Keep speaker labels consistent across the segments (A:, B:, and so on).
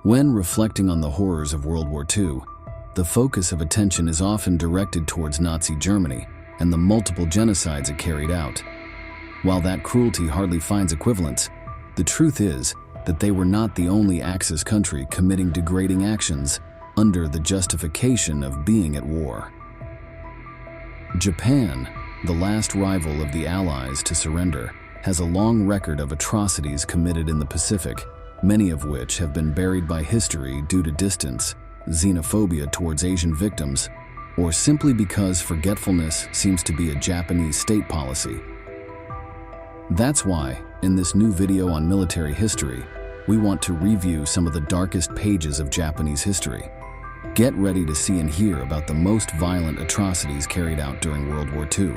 A: When reflecting on the horrors of World War II, the focus of attention is often directed towards Nazi Germany and the multiple genocides it carried out. While that cruelty hardly finds equivalents, the truth is that they were not the only Axis country committing degrading actions under the justification of being at war. Japan, the last rival of the Allies to surrender, has a long record of atrocities committed in the Pacific, many of which have been buried by history due to distance, xenophobia towards Asian victims, or simply because forgetfulness seems to be a Japanese state policy. That's why, in this new video on military history, we want to review some of the darkest pages of Japanese history. Get ready to see and hear about the most violent atrocities carried out during World War II.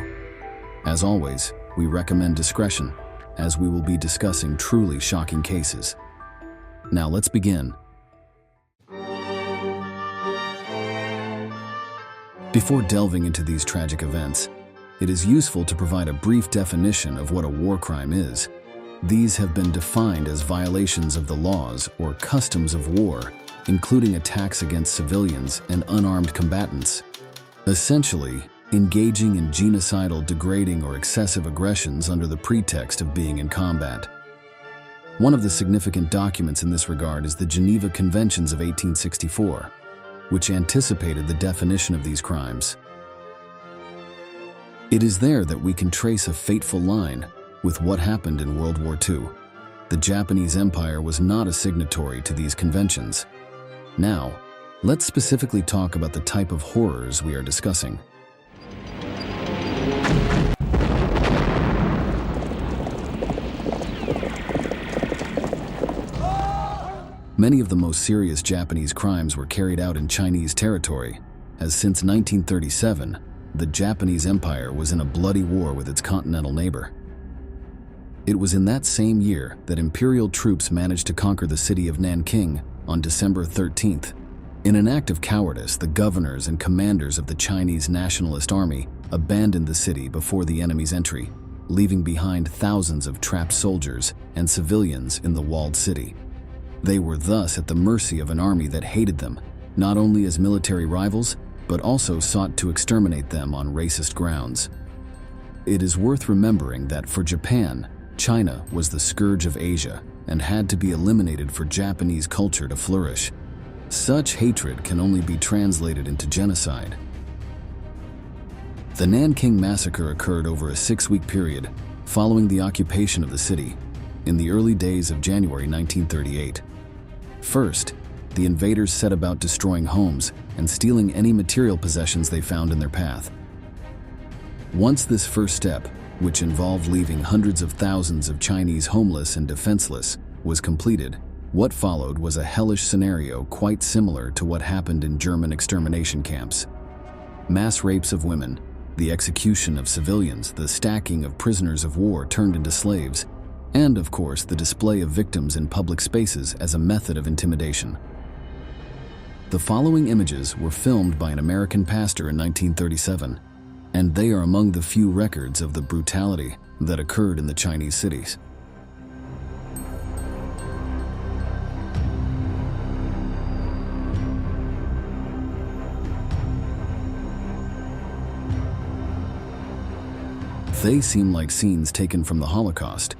A: As always, we recommend discretion, as we will be discussing truly shocking cases. Now let's begin. Before delving into these tragic events, it is useful to provide a brief definition of what a war crime is. These have been defined as violations of the laws or customs of war, including attacks against civilians and unarmed combatants. Essentially, engaging in genocidal, degrading, or excessive aggressions under the pretext of being in combat. One of the significant documents in this regard is the Geneva Conventions of 1864, which anticipated the definition of these crimes. It is there that we can trace a fateful line with what happened in World War II. The Japanese Empire was not a signatory to these conventions. Now, let's specifically talk about the type of horrors we are discussing. Many of the most serious Japanese crimes were carried out in Chinese territory, as since 1937, the Japanese Empire was in a bloody war with its continental neighbor. It was in that same year that imperial troops managed to conquer the city of Nanking on December 13th. In an act of cowardice, the governors and commanders of the Chinese Nationalist Army abandoned the city before the enemy's entry, leaving behind thousands of trapped soldiers and civilians in the walled city. They were thus at the mercy of an army that hated them, not only as military rivals, but also sought to exterminate them on racist grounds. It is worth remembering that for Japan, China was the scourge of Asia and had to be eliminated for Japanese culture to flourish. Such hatred can only be translated into genocide. The Nanking massacre occurred over a 6-week period following the occupation of the city in the early days of January 1938. First, the invaders set about destroying homes and stealing any material possessions they found in their path. Once this first step, which involved leaving hundreds of thousands of Chinese homeless and defenseless, was completed, what followed was a hellish scenario quite similar to what happened in German extermination camps. Mass rapes of women, the execution of civilians, the stacking of prisoners of war turned into slaves, and, of course, the display of victims in public spaces as a method of intimidation. The following images were filmed by an American pastor in 1937, and they are among the few records of the brutality that occurred in the Chinese cities. They seem like scenes taken from the Holocaust.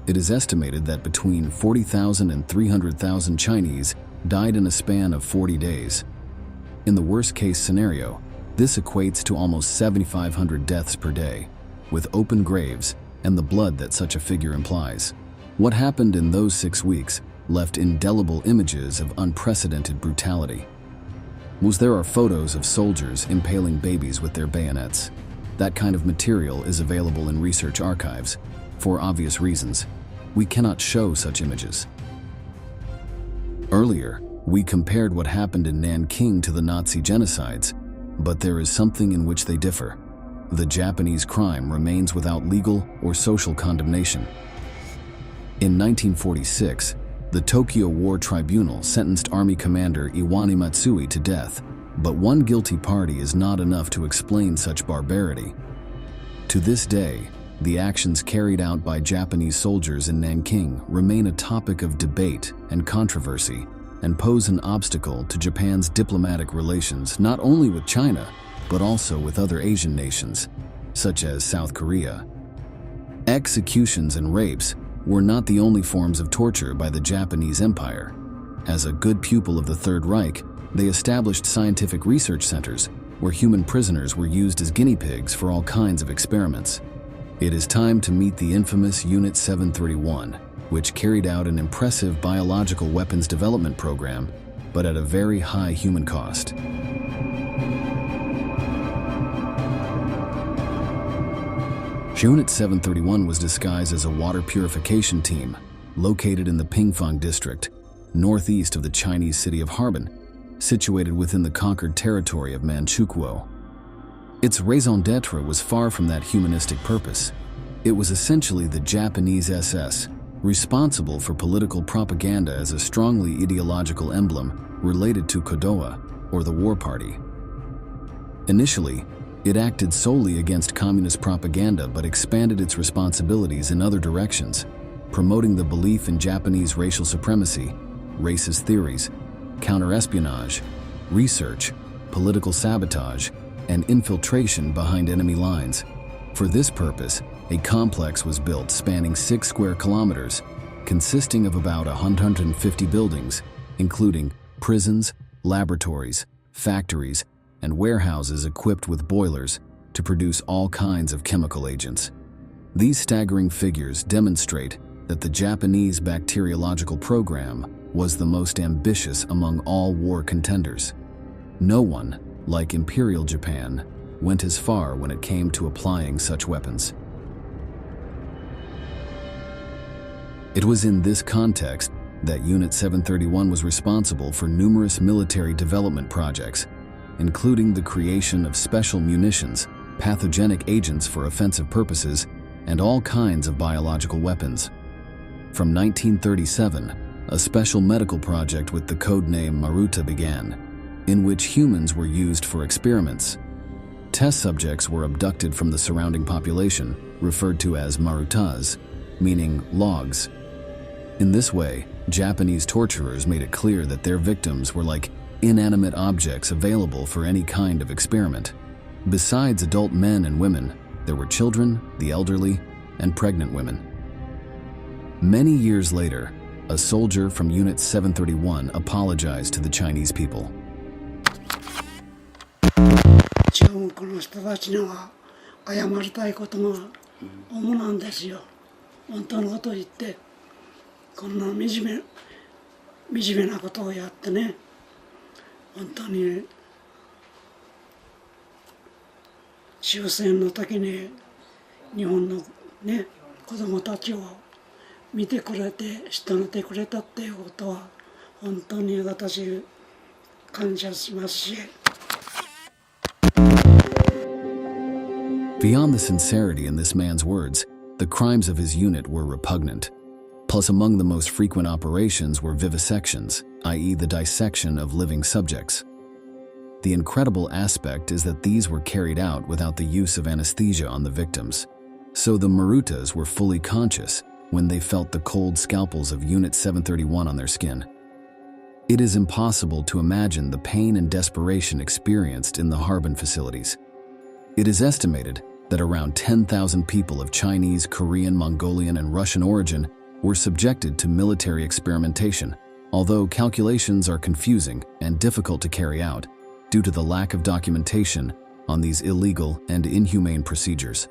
A: It is estimated that between 40,000 and 300,000 Chinese died in a span of 40 days. In the worst-case scenario, this equates to almost 7,500 deaths per day, with open graves and the blood that such a figure implies. What happened in those 6 weeks left indelible images of unprecedented brutality. There are photos of soldiers impaling babies with their bayonets. That kind of material is available in research archives. For obvious reasons, we cannot show such images. Earlier, we compared what happened in Nanking to the Nazi genocides, but there is something in which they differ. The Japanese crime remains without legal or social condemnation. In 1946, the Tokyo War Tribunal sentenced Army Commander Iwani Matsui to death, but one guilty party is not enough to explain such barbarity. To this day, the actions carried out by Japanese soldiers in Nanking remain a topic of debate and controversy. and pose an obstacle to Japan's diplomatic relations not only with China, but also with other Asian nations, such as South Korea. Executions and rapes were not the only forms of torture by the Japanese Empire. As a good pupil of the Third Reich, they established scientific research centers where human prisoners were used as guinea pigs for all kinds of experiments. It is time to meet the infamous Unit 731, which carried out an impressive biological weapons development program, but at a very high human cost. Unit 731 was disguised as a water purification team located in the Pingfang district, northeast of the Chinese city of Harbin, situated within the conquered territory of Manchukuo. Its raison d'etre was far from that humanistic purpose. It was essentially the Japanese SS, responsible for political propaganda as a strongly ideological emblem related to Kodowa, or the War Party. Initially, it acted solely against communist propaganda but expanded its responsibilities in other directions, promoting the belief in Japanese racial supremacy, racist theories, counter-espionage, research, political sabotage, and infiltration behind enemy lines. For this purpose, a complex was built spanning 6 square kilometers, consisting of about 150 buildings, including prisons, laboratories, factories, and warehouses equipped with boilers to produce all kinds of chemical agents. These staggering figures demonstrate that the Japanese bacteriological program was the most ambitious among all war contenders. No one, like Imperial Japan, went as far when it came to applying such weapons. It was in this context that Unit 731 was responsible for numerous military development projects, including the creation of special munitions, pathogenic agents for offensive purposes, and all kinds of biological weapons. From 1937, a special medical project with the code name Maruta began, in which humans were used for experiments. Test subjects were abducted from the surrounding population, referred to as Marutas, meaning logs. In this way, Japanese torturers made it clear that their victims were like inanimate objects available for any kind of experiment. Besides adult men and women, there were children, the elderly, and pregnant women. Many years later, a soldier from Unit 731 apologized to the Chinese people.
B: 中国の人たちには謝りたいことが主なんですよ。本当のことを言って、こんな惨めなことをやってね、本当に終戦の時に日本のね、子供たちを見てくれて、慕ってくれたっていうことは本当に私感謝しますし。
A: Beyond the sincerity in this man's words, the crimes of his unit were repugnant. Plus, among the most frequent operations were vivisections, i.e. the dissection of living subjects. The incredible aspect is that these were carried out without the use of anesthesia on the victims. So the Marutas were fully conscious when they felt the cold scalpels of Unit 731 on their skin. It is impossible to imagine the pain and desperation experienced in the Harbin facilities. It is estimated that around 10,000 people of Chinese, Korean, Mongolian, and Russian origin were subjected to military experimentation, although calculations are confusing and difficult to carry out due to the lack of documentation on these illegal and inhumane procedures.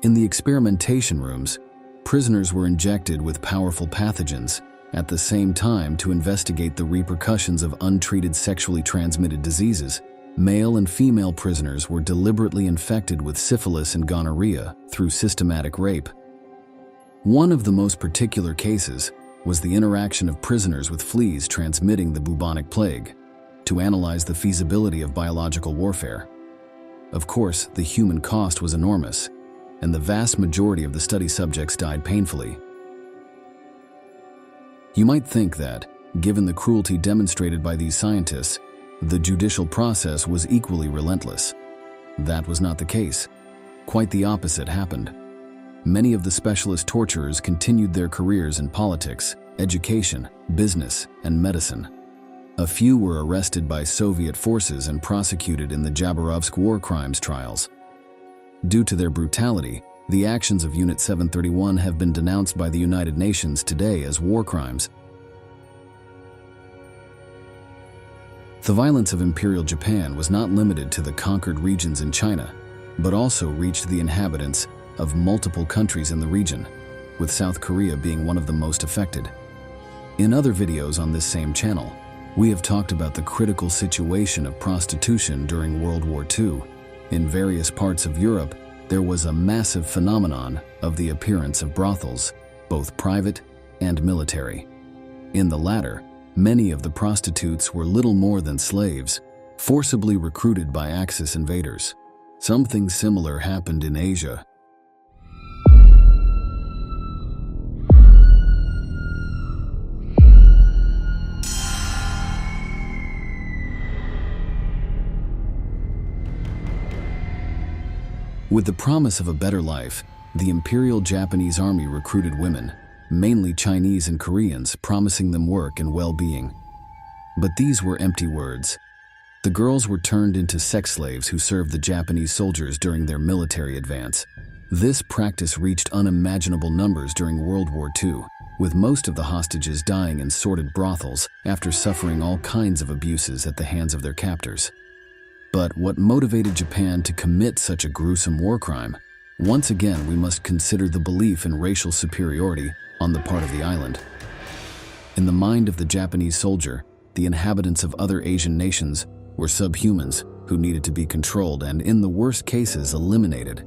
A: In the experimentation rooms, prisoners were injected with powerful pathogens at the same time to investigate the repercussions of untreated sexually transmitted diseases. Male and female prisoners were deliberately infected with syphilis and gonorrhea through systematic rape. One of the most particular cases was the interaction of prisoners with fleas transmitting the bubonic plague, to analyze the feasibility of biological warfare. Of course, the human cost was enormous, and the vast majority of the study subjects died painfully. You might think that, given the cruelty demonstrated by these scientists, the judicial process was equally relentless. That was not the case. Quite the opposite happened. many of the specialist torturers continued their careers in politics, education, business, and medicine. A few were arrested by Soviet forces and prosecuted in the Jaborovsk war crimes trials. Due to their brutality, the actions of Unit 731 have been denounced by the United Nations today as war crimes. The violence of Imperial Japan was not limited to the conquered regions in China, but also reached the inhabitants of multiple countries in the region, with South Korea being one of the most affected. In other videos on this same channel, we have talked about the critical situation of prostitution during World War II. In various parts of Europe, there was a massive phenomenon of the appearance of brothels, both private and military. In the latter, many of the prostitutes were little more than slaves, forcibly recruited by Axis invaders. Something similar happened in Asia. With the promise of a better life, the Imperial Japanese Army recruited women, mainly Chinese and Koreans, promising them work and well-being. But these were empty words. The girls were turned into sex slaves who served the Japanese soldiers during their military advance. This practice reached unimaginable numbers during World War II, with most of the hostages dying in sordid brothels after suffering all kinds of abuses at the hands of their captors. But what motivated Japan to commit such a gruesome war crime? Once again, we must consider the belief in racial superiority on the part of the island. In the mind of the Japanese soldier, the inhabitants of other Asian nations were subhumans who needed to be controlled and, in the worst cases, eliminated.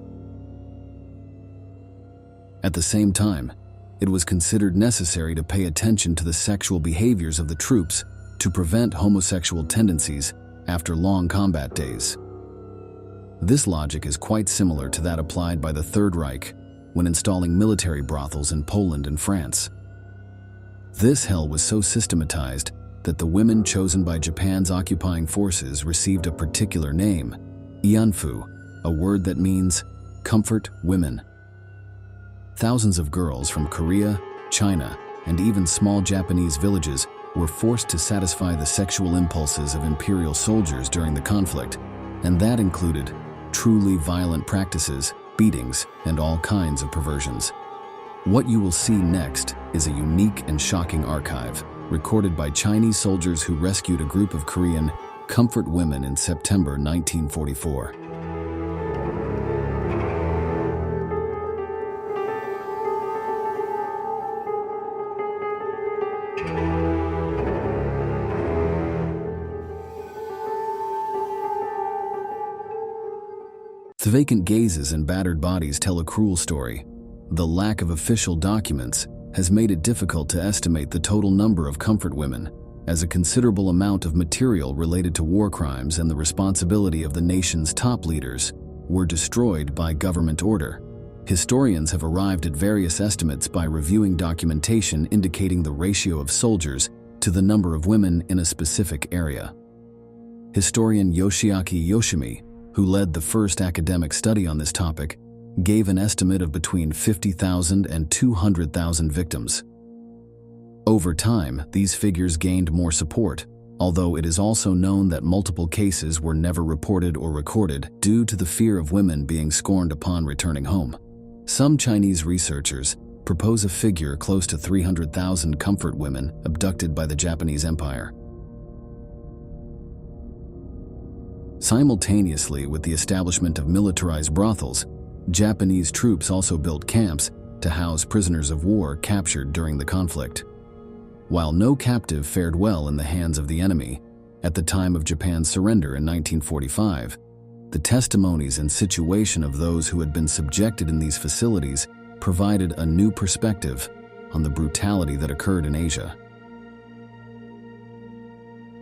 A: At the same time, it was considered necessary to pay attention to the sexual behaviors of the troops to prevent homosexual tendencies after long combat days. This logic is quite similar to that applied by the Third Reich when installing military brothels in Poland and France. This hell was so systematized that the women chosen by Japan's occupying forces received a particular name, Ianfu, a word that means comfort women. Thousands of girls from Korea, China, and even small Japanese villages were forced to satisfy the sexual impulses of imperial soldiers during the conflict, and that included truly violent practices, beatings, and all kinds of perversions. What you will see next is a unique and shocking archive, recorded by Chinese soldiers who rescued a group of Korean comfort women in September 1944. The vacant gazes and battered bodies tell a cruel story. The lack of official documents has made it difficult to estimate the total number of comfort women, as a considerable amount of material related to war crimes and the responsibility of the nation's top leaders were destroyed by government order. Historians have arrived at various estimates by reviewing documentation indicating the ratio of soldiers to the number of women in a specific area. Historian Yoshiaki Yoshimi, who led the first academic study on this topic, gave an estimate of between 50,000 and 200,000 victims. Over time, these figures gained more support, although it is also known that multiple cases were never reported or recorded due to the fear of women being scorned upon returning home. Some Chinese researchers propose a figure close to 300,000 comfort women abducted by the Japanese Empire. Simultaneously with the establishment of militarized brothels, Japanese troops also built camps to house prisoners of war captured during the conflict. While no captive fared well in the hands of the enemy, at the time of Japan's surrender in 1945, the testimonies and situation of those who had been subjected in these facilities provided a new perspective on the brutality that occurred in Asia.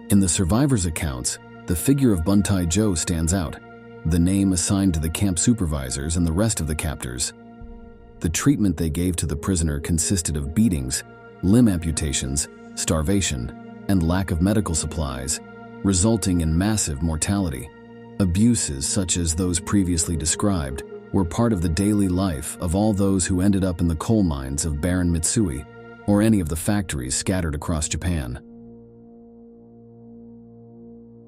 A: In the survivors' accounts, the figure of Buntai Joe stands out, the name assigned to the camp supervisors and the rest of the captors. The treatment they gave to the prisoner consisted of beatings, limb amputations, starvation, and lack of medical supplies, resulting in massive mortality. Abuses such as those previously described were part of the daily life of all those who ended up in the coal mines of barren Mitsui or any of the factories scattered across Japan.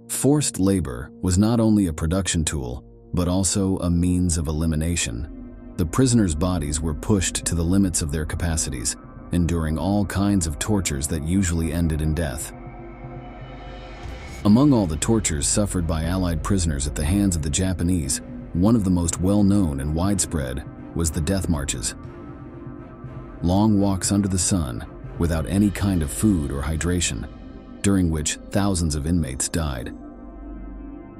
A: Forced labor was not only a production tool, but also a means of elimination. The prisoners' bodies were pushed to the limits of their capacities, enduring all kinds of tortures that usually ended in death. Among all the tortures suffered by Allied prisoners at the hands of the Japanese, one of the most well-known and widespread was the death marches. Long walks under the sun, without any kind of food or hydration, during which thousands of inmates died.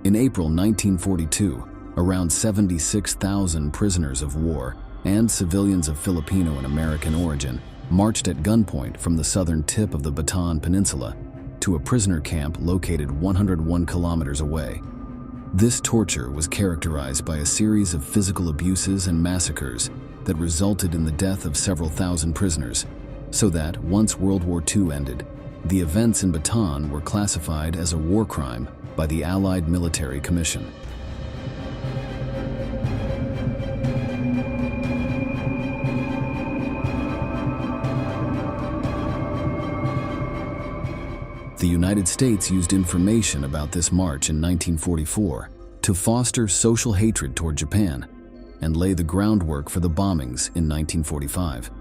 A: In April 1942, around 76,000 prisoners of war and civilians of Filipino and American origin marched at gunpoint from the southern tip of the Bataan Peninsula to a prisoner camp located 101 kilometers away. This torture was characterized by a series of physical abuses and massacres that resulted in the death of several thousand prisoners, so that once World War II ended, the events in Bataan were classified as a war crime by the Allied Military Commission. The United States used information about this march in 1944 to foster social hatred toward Japan and lay the groundwork for the bombings in 1945.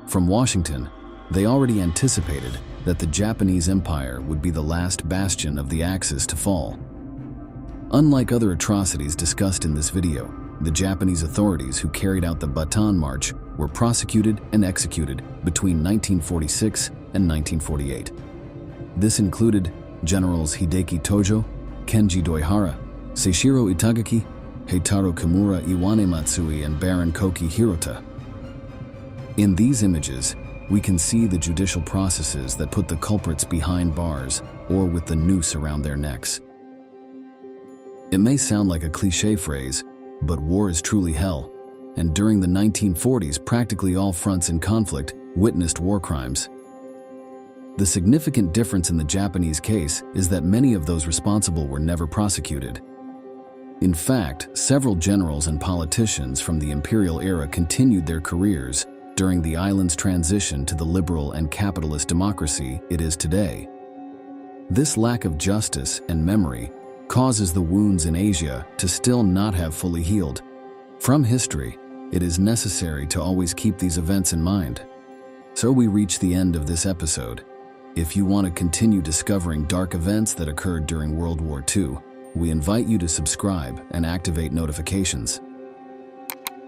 A: From Washington, they already anticipated that the Japanese Empire would be the last bastion of the Axis to fall. Unlike other atrocities discussed in this video, the Japanese authorities who carried out the Bataan March were prosecuted and executed between 1946 and 1948. This included Generals Hideki Tojo, Kenji Doihara, Seishiro Itagaki, Heitaro Kimura Iwane Matsui, and Baron Koki Hirota. In these images, we can see the judicial processes that put the culprits behind bars or with the noose around their necks. It may sound like a cliché phrase, but war is truly hell, and during the 1940s, practically all fronts in conflict witnessed war crimes. The significant difference in the Japanese case is that many of those responsible were never prosecuted. In fact, several generals and politicians from the imperial era continued their careers during the island's transition to the liberal and capitalist democracy it is today. This lack of justice and memory causes the wounds in Asia to still not have fully healed. From history, it is necessary to always keep these events in mind. So we reach the end of this episode. If you want to continue discovering dark events that occurred during World War II, we invite you to subscribe and activate notifications.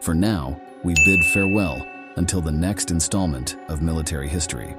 A: For now, we bid farewell until the next installment of Military History.